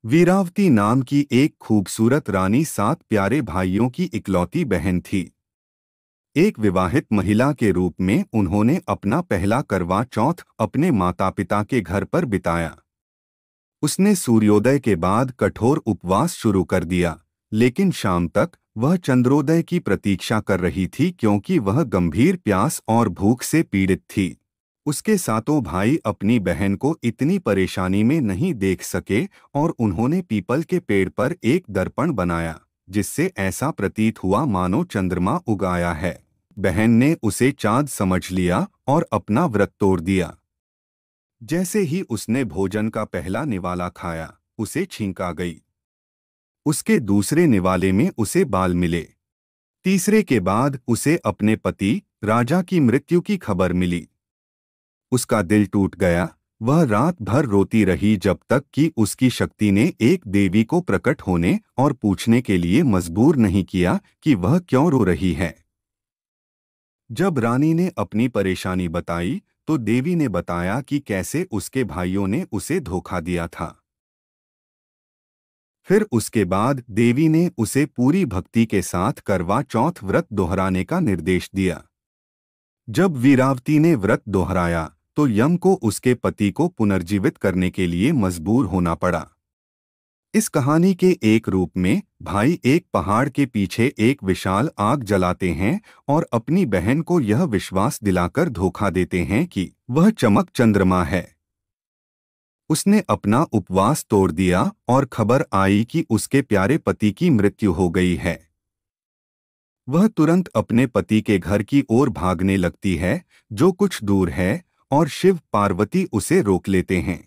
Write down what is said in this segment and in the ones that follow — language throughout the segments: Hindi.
वीरावती नाम की एक खूबसूरत रानी 7 प्यारे भाइयों की इकलौती बहन थी। एक विवाहित महिला के रूप में उन्होंने अपना पहला करवा चौथ अपने माता पिता के घर पर बिताया। उसने सूर्योदय के बाद कठोर उपवास शुरू कर दिया, लेकिन शाम तक वह चंद्रोदय की प्रतीक्षा कर रही थी क्योंकि वह गंभीर प्यास और भूख से पीड़ित थी। उसके सातों भाई अपनी बहन को इतनी परेशानी में नहीं देख सके और उन्होंने पीपल के पेड़ पर एक दर्पण बनाया, जिससे ऐसा प्रतीत हुआ मानो चंद्रमा उगाया है। बहन ने उसे चाँद समझ लिया और अपना व्रत तोड़ दिया। जैसे ही उसने भोजन का पहला निवाला खाया, उसे छींक आ गई। उसके दूसरे निवाले में उसे बाल मिले। तीसरे के बाद उसे अपने पति राजा की मृत्यु की खबर मिली। उसका दिल टूट गया। वह रात भर रोती रही जब तक कि उसकी शक्ति ने एक देवी को प्रकट होने और पूछने के लिए मजबूर नहीं किया कि वह क्यों रो रही है। जब रानी ने अपनी परेशानी बताई तो देवी ने बताया कि कैसे उसके भाइयों ने उसे धोखा दिया था। फिर उसके बाद देवी ने उसे पूरी भक्ति के साथ करवा चौथ व्रत दोहराने का निर्देश दिया। जब वीरावती ने व्रत दोहराया तो यम को उसके पति को पुनर्जीवित करने के लिए मजबूर होना पड़ा। इस कहानी के एक रूप में भाई एक पहाड़ के पीछे एक विशाल आग जलाते हैं और अपनी बहन को यह विश्वास दिलाकर धोखा देते हैं कि वह चमक चंद्रमा है। उसने अपना उपवास तोड़ दिया और खबर आई कि उसके प्यारे पति की मृत्यु हो गई है। वह तुरंत अपने पति के घर की ओर भागने लगती है, जो कुछ दूर है, और शिव पार्वती उसे रोक लेते हैं।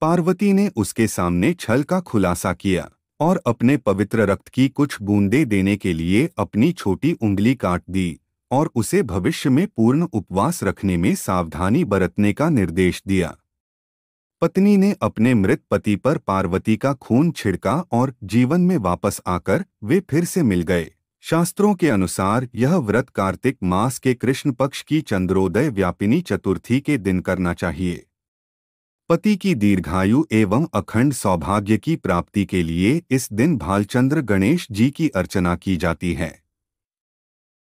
पार्वती ने उसके सामने छल का खुलासा किया और अपने पवित्र रक्त की कुछ बूंदें देने के लिए अपनी छोटी उंगली काट दी और उसे भविष्य में पूर्ण उपवास रखने में सावधानी बरतने का निर्देश दिया। पत्नी ने अपने मृत पति पर पार्वती का खून छिड़का और जीवन में वापस आकर वे फिर से मिल गए। शास्त्रों के अनुसार यह व्रत कार्तिक मास के कृष्ण पक्ष की चंद्रोदय व्यापिनी चतुर्थी के दिन करना चाहिए। पति की दीर्घायु एवं अखंड सौभाग्य की प्राप्ति के लिए इस दिन भालचंद्र गणेश जी की अर्चना की जाती है।